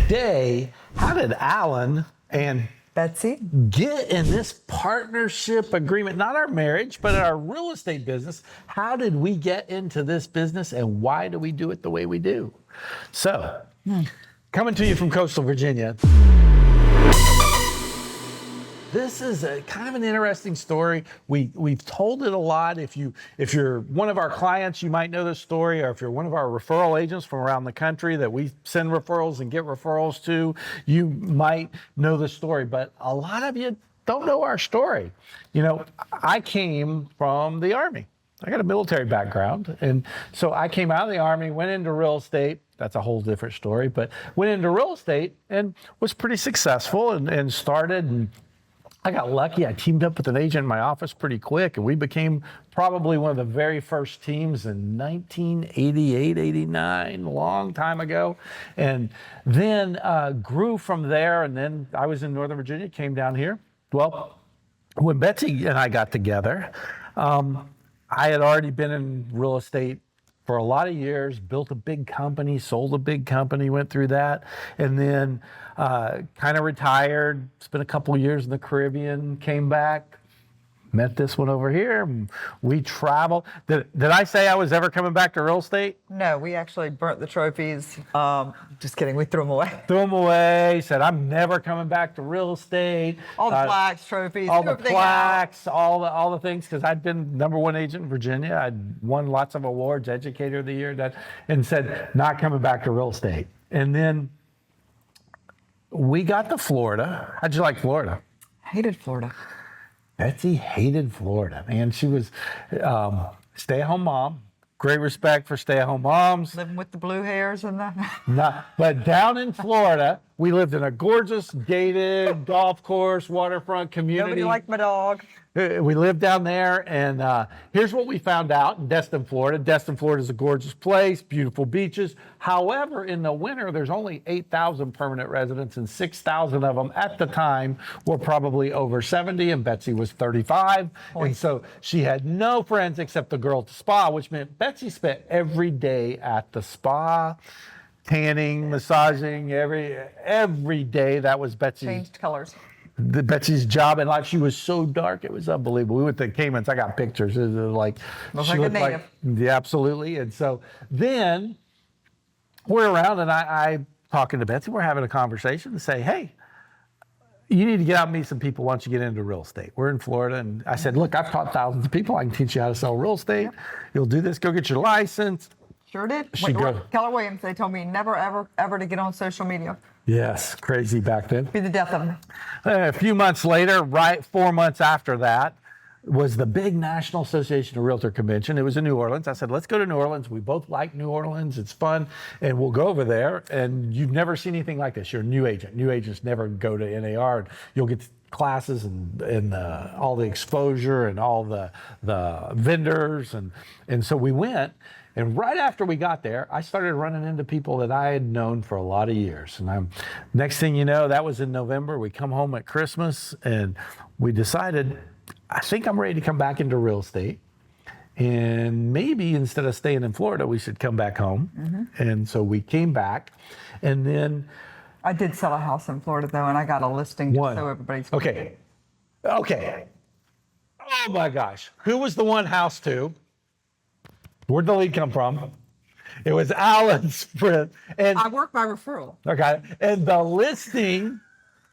today, how did Alan and Betsy get in this partnership agreement, not our marriage, but our real estate business? How did we get into this business, and why do we do it the way we do? So, coming to you from coastal Virginia, this is a kind of an interesting story. We've told it a lot. If you're one of our clients, you might know this story, or if you're one of our referral agents from around the country that we send referrals and get referrals to, you might know the story. But a lot of you don't know our story. You know, I came from the Army. I got a military background, and so I came out of the Army, went into real estate. That's a whole different story, but went into real estate and was pretty successful and started, and I got lucky. I teamed up with an agent in my office pretty quick, and we became probably one of the very first teams in 1988, 89, a long time ago. And then grew from there, and then I was in Northern Virginia, came down here. Well, when Betsy and I got together, I had already been in real estate for a lot of years, built a big company, sold a big company, went through that, and then kind of retired, spent a couple of years in the Caribbean, came back, met this one over here. We traveled. Did I say I was ever coming back to real estate? No, we actually burnt the trophies. Just kidding, we threw them away. Threw them away, said I'm never coming back to real estate. All the plaques, trophies, all the plaques, all the things, because I'd been #1 agent in Virginia. I'd won lots of awards, Educator of the Year, and said not coming back to real estate. And then we got to Florida. How'd you like Florida? Hated Florida. Betsy hated Florida, man. She was stay-at-home mom. Great respect for stay-at-home moms. Living with the blue hairs and that. But down in Florida, we lived in a gorgeous gated golf course, waterfront community. Nobody liked my dog. We lived down there, and here's what we found out in Destin, Florida. Destin, Florida is a gorgeous place, beautiful beaches. However, in the winter, there's only 8,000 permanent residents, and 6,000 of them at the time were probably over 70, and Betsy was 35. And so she had no friends except the girl at the spa, which meant Betsy spent every day at the spa, tanning, massaging, every day. That was Betsy's. Changed colors. Betsy's job in life. She was so dark, it was unbelievable. We went to Caymans. I got pictures. It was like she looked like yeah, absolutely. And so then we're around, and I talking to Betsy. We're having a conversation to say, hey, you need to get out and meet some people once you get into real estate. We're in Florida, and I said, look, I've taught thousands of people. I can teach you how to sell real estate. You'll do this. Go get your license. Sure did. Keller Williams, they told me never, ever to get on social media. Yes, crazy back then. Be the death of me. A few months later, 4 months after that, was the big National Association of Realtor convention. It was in New Orleans. I said, let's go to New Orleans. We both like New Orleans. It's fun. And we'll go over there. And you've never seen anything like this. You're a new agent. New agents never go to NAR. And you'll get classes and all the exposure and all the vendors. And so we went. And right after we got there, I started running into people that I had known for a lot of years. And next thing you know, that was in November. We come home at Christmas, and we decided, I think I'm ready to come back into real estate. And maybe instead of staying in Florida, we should come back home. Mm-hmm. And so we came back, and then I did sell a house in Florida, though, and I got a listing just so everybody's okay. Oh my gosh. Who was the one house to? Where'd the lead come from? It was Alan's friend. And I work by referral. Okay. And the listing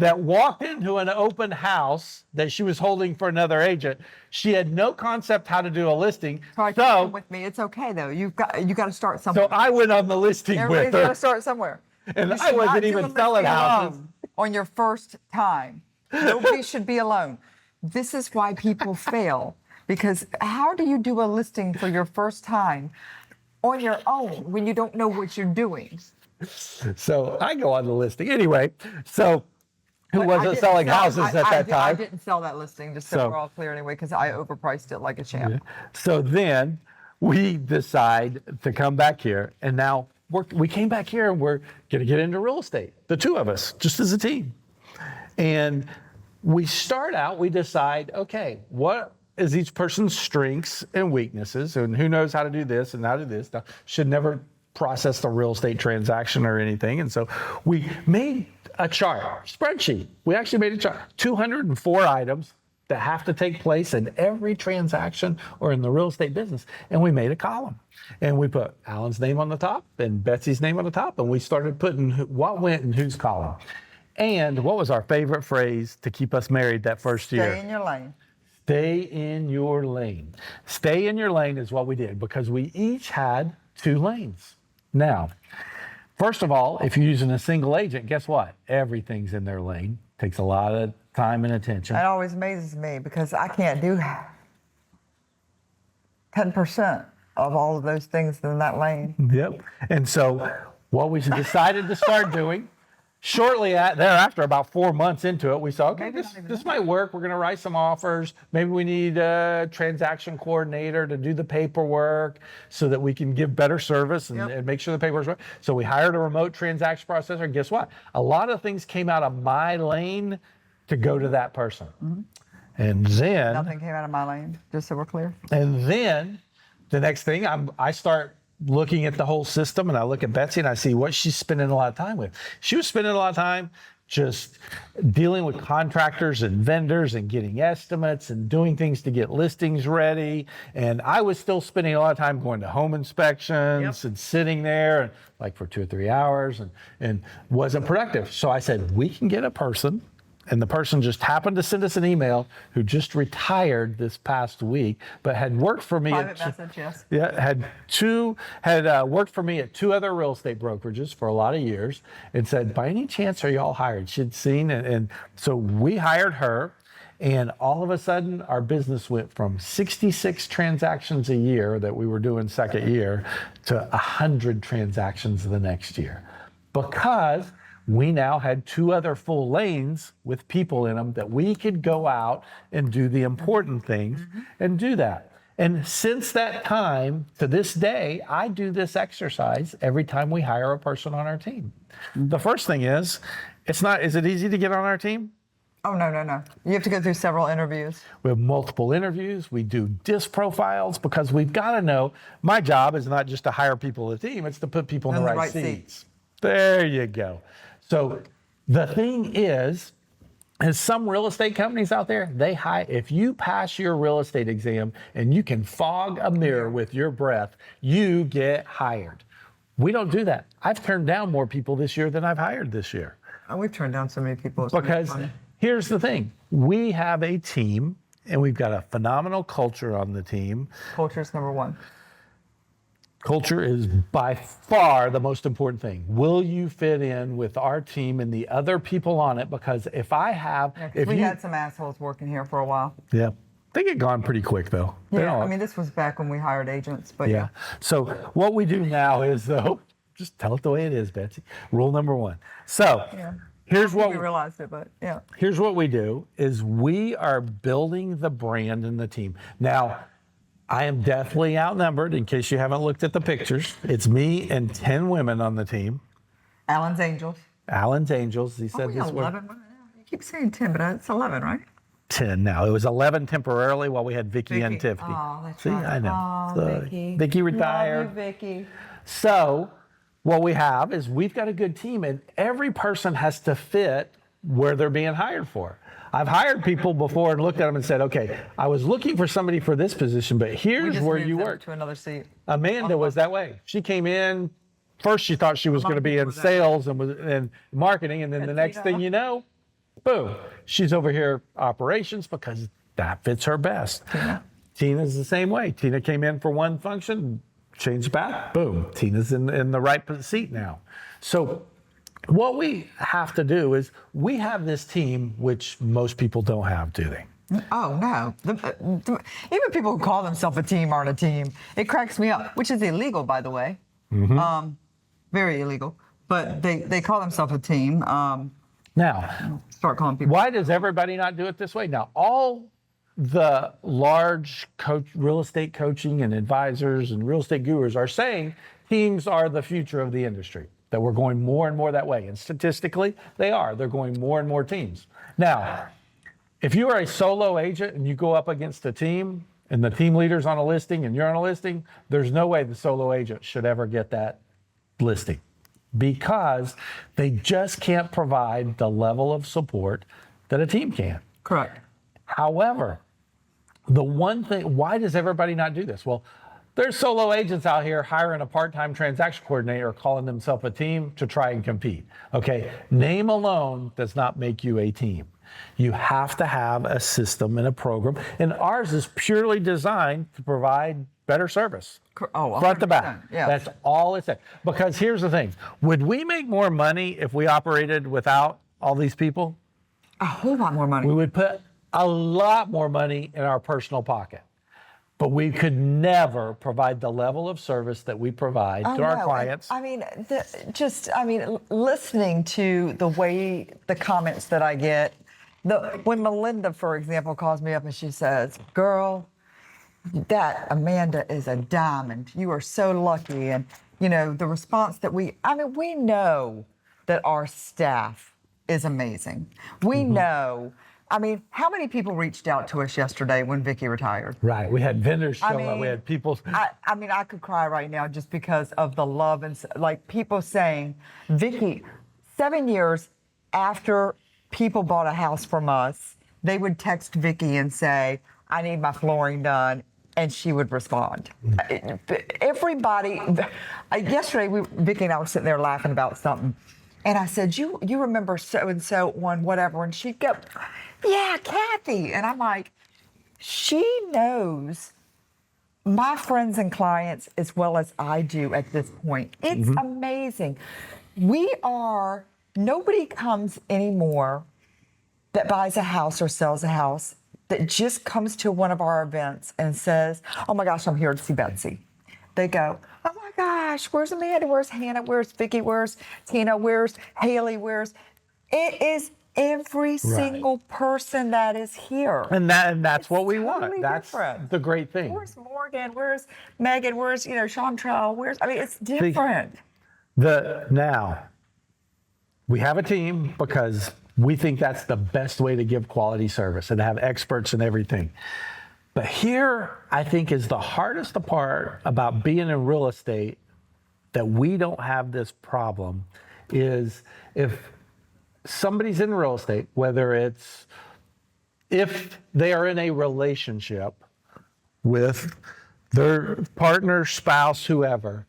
that walked into an open house that she was holding for another agent, she had no concept how to do a listing. So with me, it's okay though. You got to start somewhere. So I went on the listing with her. Everybody's got to start somewhere. And I wasn't even selling houses. On your first time. Nobody should be alone. This is why people fail. Because how do you do a listing for your first time on your own when you don't know what you're doing? So I go on the listing. Anyway, so who wasn't selling houses at that time? I didn't sell that listing, just so we're all clear anyway, because I overpriced it like a champ. Yeah. So then we decide to come back here, and now we came back here, and we're going to get into real estate, the two of us, just as a team. And we start out, we decide, okay, what is each person's strengths and weaknesses, and who knows how to do this and how to do this. Now, should never process the real estate transaction or anything. And so we made a chart, spreadsheet. We actually made a chart, 204 items that have to take place in every transaction or in the real estate business. And we made a column. And we put Alan's name on the top and Betsy's name on the top. And we started putting what went in whose column. And what was our favorite phrase to keep us married that first year? Stay in your lane. Stay in your lane. Stay in your lane is what we did because we each had 2 lanes. Now, first of all, if you're using a single agent, guess what? Everything's in their lane. Takes a lot of time and attention. That always amazes me because I can't do 10% of all of those things in that lane. Yep. And so what we decided to start doing, shortly thereafter, about 4 months into it, we saw, okay, this might work. We're going to write some offers. Maybe we need a transaction coordinator to do the paperwork so that we can give better service and make sure the paperwork's right. So we hired a remote transaction processor. And guess what? A lot of things came out of my lane to go to that person. Mm-hmm. And then... Nothing came out of my lane, just so we're clear. And then the next thing, I start looking at the whole system, and I look at Betsy and I see what she's spending a lot of time with. She was spending a lot of time just dealing with contractors and vendors and getting estimates and doing things to get listings ready. And I was still spending a lot of time going to home inspections and sitting there like for 2 or 3 hours and wasn't productive. So I said, we can get a person. And the person just happened to send us an email who just retired this past week, but had worked for me. Private message, yes. Yeah, had worked for me at 2 other real estate brokerages for a lot of years, and said, by any chance are y'all hired? She'd seen, and so we hired her, and all of a sudden our business went from 66 transactions a year that we were doing second year to 100 transactions the next year, because we now had 2 other full lanes with people in them that we could go out and do the important things and do that. And since that time to this day, I do this exercise every time we hire a person on our team. The first thing is it easy to get on our team? Oh, no. You have to go through several interviews. We have multiple interviews. We do disc profiles because we've got to know, my job is not just to hire people on the team, it's to put people in the right seats. There you go. So the thing is some real estate companies out there, if you pass your real estate exam and you can fog a mirror with your breath, you get hired. We don't do that. I've turned down more people this year than I've hired this year. Oh, we've turned down so many people. Because here's the thing. We have a team and we've got a phenomenal culture on the team. Culture's number 1. Culture is by far the most important thing. Will you fit in with our team and the other people on it? Because if I have... we had some assholes working here for a while. Yeah. They get gone pretty quick, though. Yeah, I mean, this was back when we hired agents, but yeah. So what we do now is, though, just tell it the way it is, Betsy. Rule number 1. So here's what... We realized it, but yeah. Here's what we do, is we are building the brand and the team. Now... I am definitely outnumbered, in case you haven't looked at the pictures. It's me and 10 women on the team. Alan's Angels. He said this 11 women. You keep saying 10, but it's 11, right? 10 now. It was 11 temporarily while we had Vicky and Tiffany. Oh, that's See, right. I know. Oh, Vicky. Vicky retired. Love you, Vicky. So what we have is we've got a good team, and every person has to fit where they're being hired for. I've hired people before and looked at them and said, okay, I was looking for somebody for this position, but here's where you work. To another seat. Amanda was that way. She came in, first she thought she was going to be in sales and marketing, and then the next thing you know, boom, she's over here operations because that fits her best. Tina's the same way. Tina came in for one function, changed back, boom, Tina's in the right seat now. So what we have to do is we have this team, which most people don't have, do they? Oh, no. Even people who call themselves a team aren't a team. It cracks me up, which is illegal, by the way. Very illegal. But they call themselves a team. Now, start calling people. Why does everybody not do it this way? Now, all the large real estate coaching and advisors and real estate gurus are saying teams are the future of the industry, that we're going more and more that way. And statistically, they are. They're going more and more teams. Now, if you are a solo agent and you go up against a team and the team leader's on a listing and you're on a listing, there's no way the solo agent should ever get that listing because they just can't provide the level of support that a team can. Correct. However, the one thing, why does everybody not do this? Well, there's solo agents out here hiring a part-time transaction coordinator, calling themselves a team to try and compete. Okay, name alone does not make you a team. You have to have a system and a program, and ours is purely designed to provide better service. Oh, front to back. Yeah. That's all it's at. Because here's the thing, would we make more money if we operated without all these people? A whole lot more money. We would put a lot more money in our personal pocket. But we could never provide the level of service that we provide to our clients. I mean, listening to the way the comments that I get, when Melinda, for example, calls me up and she says, "Girl, that Amanda is a diamond. You are so lucky." And, you know, the response that we know that our staff is amazing. We know. I mean, how many people reached out to us yesterday when Vicki retired? Right. We had vendors show up. We had people. I could cry right now just because of the love and like people saying, Vicki, 7 years after people bought a house from us, they would text Vicki and say, "I need my flooring done," and she would respond. Everybody. Yesterday, Vicki and I were sitting there laughing about something, and I said, "You remember so and so one whatever?" And she'd go, "Yeah, Kathy." And I'm like, she knows my friends and clients as well as I do at this point. It's amazing. Nobody comes anymore that buys a house or sells a house that just comes to one of our events and says, "Oh my gosh, I'm here to see Betsy." They go, "Oh my gosh, where's Amanda? Where's Hannah? Where's Vicki? Where's Tina? Where's Haley? Where's..." It is every single person that is here. And that's what we totally want. That's different. the great thing. Where's Morgan? Where's Megan? Where's, Chantrell? It's different. Now, we have a team because we think that's the best way to give quality service and to have experts in everything. But here, I think, is the hardest part about being in real estate that we don't have this problem is if somebody's in real estate, if they are in a relationship with their partner, spouse, whoever,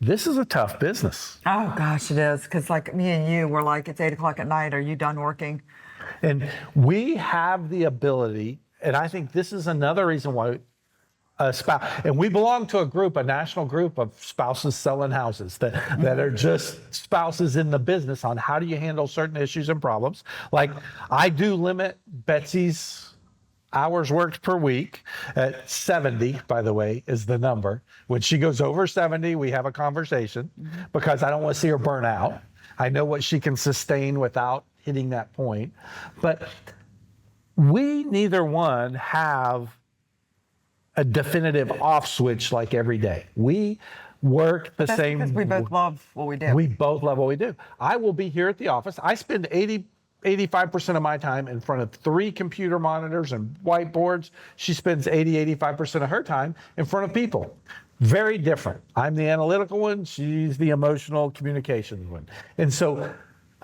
this is a tough business. Oh gosh, it is. Because like me and you, we're like, it's 8 o'clock at night. Are you done working? And we have the ability, and I think this is another reason why a spouse, and we belong to a national group of spouses selling houses that are just spouses in the business on how do you handle certain issues and problems. Like I do limit Betsy's hours worked per week at 70, by the way, is the number. When she goes over 70, we have a conversation because I don't want to see her burn out. I know what she can sustain without hitting that point. But we neither one have a definitive off switch like every day. We work the same. Because we both love what we do. We both love what we do. I will be here at the office. I spend 85% of my time in front of 3 computer monitors and whiteboards. She spends 85% of her time in front of people. Very different. I'm the analytical one. She's the emotional communications one. And so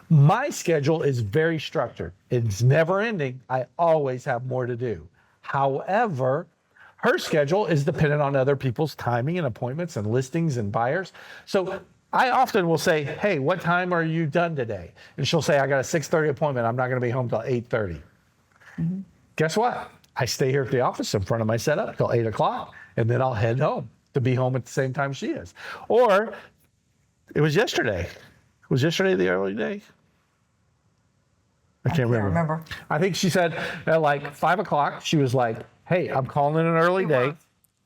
my schedule is very structured. It's never ending. I always have more to do. However, her schedule is dependent on other people's timing and appointments and listings and buyers. So I often will say, "Hey, what time are you done today?" And she'll say, "I got a 6:30 appointment. I'm not going to be home till 8:30. Guess what? I stay here at the office in front of my setup till 8 o'clock, and then I'll head home to be home at the same time she is. Or it was yesterday. Was yesterday the early day? I can't remember. I think she said at like 5 o'clock, she was like, "Hey, I'm calling it an early day."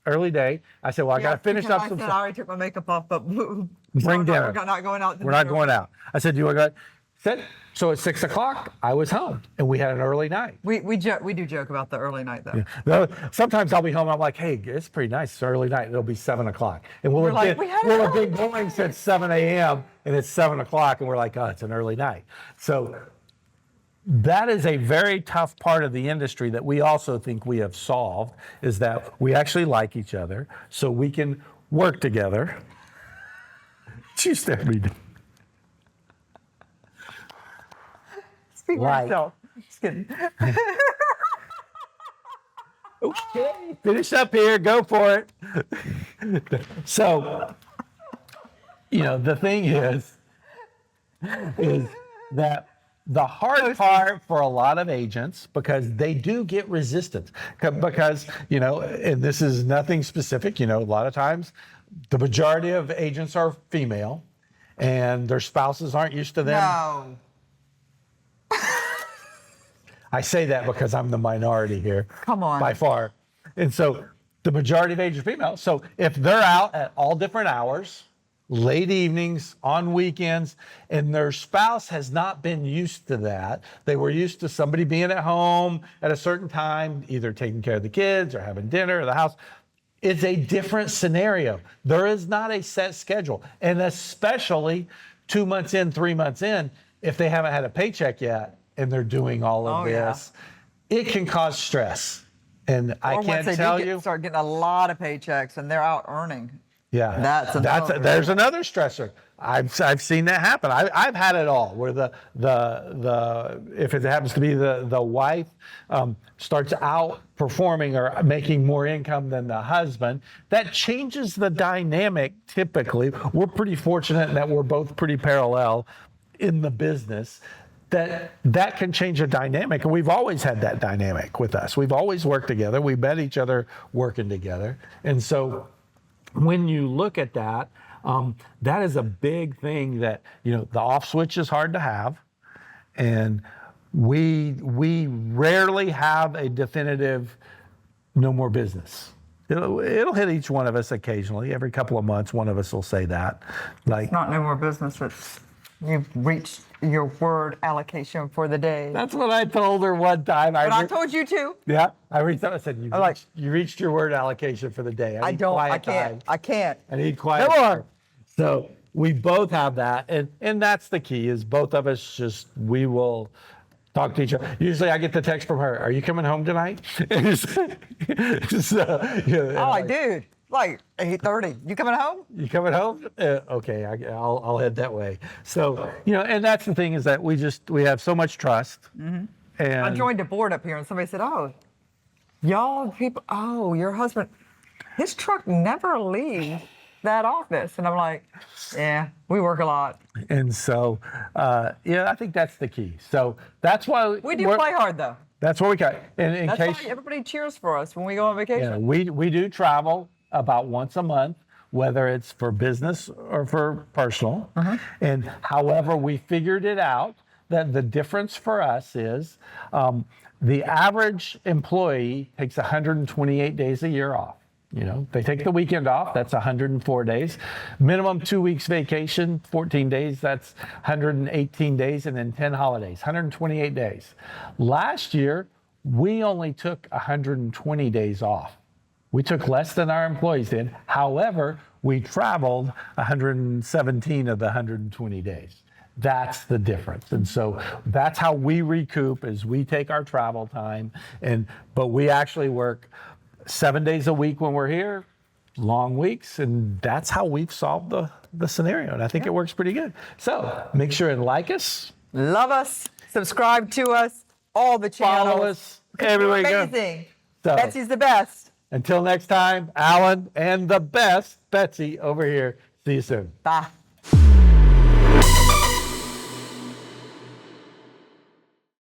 Early day. I said, "Well, I got to finish up some stuff." I already took my makeup off, but bring dinner. We're not going out. We're not going out. I said, "Do you want to go?" Said, so at 6 o'clock, I was home, and we had an early night. We do joke about the early night, though. Yeah. Sometimes I'll be home, I'm like, "Hey, it's pretty nice. It's early night. It'll be 7 o'clock. And we'll have been going since 7 a.m., and it's 7 o'clock, and we're like, "Oh, it's an early night." So that is a very tough part of the industry that we also think we have solved, is that we actually like each other, so we can work together you stare at me? Speak for Like- yourself. Just kidding. Okay, finish up here. Go for it. So, the thing is that the hard part for a lot of agents, because they do get resistance, because, and this is nothing specific, a lot of times the majority of agents are female and their spouses aren't used to them. No. I say that because I'm the minority here. Come on. By far. And so the majority of agents are female. So if they're out at all different hours, late evenings, on weekends, and their spouse has not been used to that, they were used to somebody being at home at a certain time, either taking care of the kids or having dinner at the house. It's a different scenario. There is not a set schedule. And especially 2 months in, 3 months in, if they haven't had a paycheck yet and they're doing all of this, it can cause stress. And I can't tell you. Start getting a lot of paychecks and they're out earning. Yeah, There's another stressor. I've seen that happen. I've had it all, where the if it happens to be the wife starts out performing or making more income than the husband. That changes the dynamic. Typically, we're pretty fortunate that we're both pretty parallel in the business. That can change a dynamic, and we've always had that dynamic with us. We've always worked together. We met each other working together, and so when you look at that, that is a big thing. That the off switch is hard to have, and we rarely have a definitive no more business. It'll hit each one of us occasionally. Every couple of months, one of us will say that, like, It's not no more business. It's you've reached your word allocation for the day. That's what I told her one time. But I told you too. Yeah, I reached out. I said, you reached your word allocation for the day. I can't. I can't. I need quiet. Come on. So we both have that, and that's the key. Is both of us we will talk to each other. Usually, I get the text from her. Are you coming home tonight? Dude. Like 8:30. You coming home? You coming home? Okay, I'll head that way. So and that's the thing, is that we have so much trust. Mm-hmm. And I joined a board up here, and somebody said, "Oh, y'all people. Oh, your husband, his truck never leaves that office." And I'm like, "Yeah, we work a lot." And so, I think that's the key. So that's why We do play hard, though. That's what we got. And in That's case why everybody cheers for us when we go on vacation. we do travel about once a month, whether it's for business or for personal. Uh-huh. And however we figured it out, that the difference for us is the average employee takes 128 days a year off. They take the weekend off, that's 104 days. Minimum 2 weeks vacation, 14 days, that's 118 days, and then 10 holidays, 128 days. Last year, we only took 120 days off. We took less than our employees did. However, we traveled 117 of the 120 days. That's the difference. And so that's how we recoup, is we take our travel time, but we actually work 7 days a week when we're here, long weeks, and that's how we've solved the scenario. And I think it works pretty good. So make sure and like us. Love us. Subscribe to us. All the channels. Follow us everywhere you go. Amazing. So, Betsy's the best. until next time, Alan and the best Betsy over here. See you soon. Bye.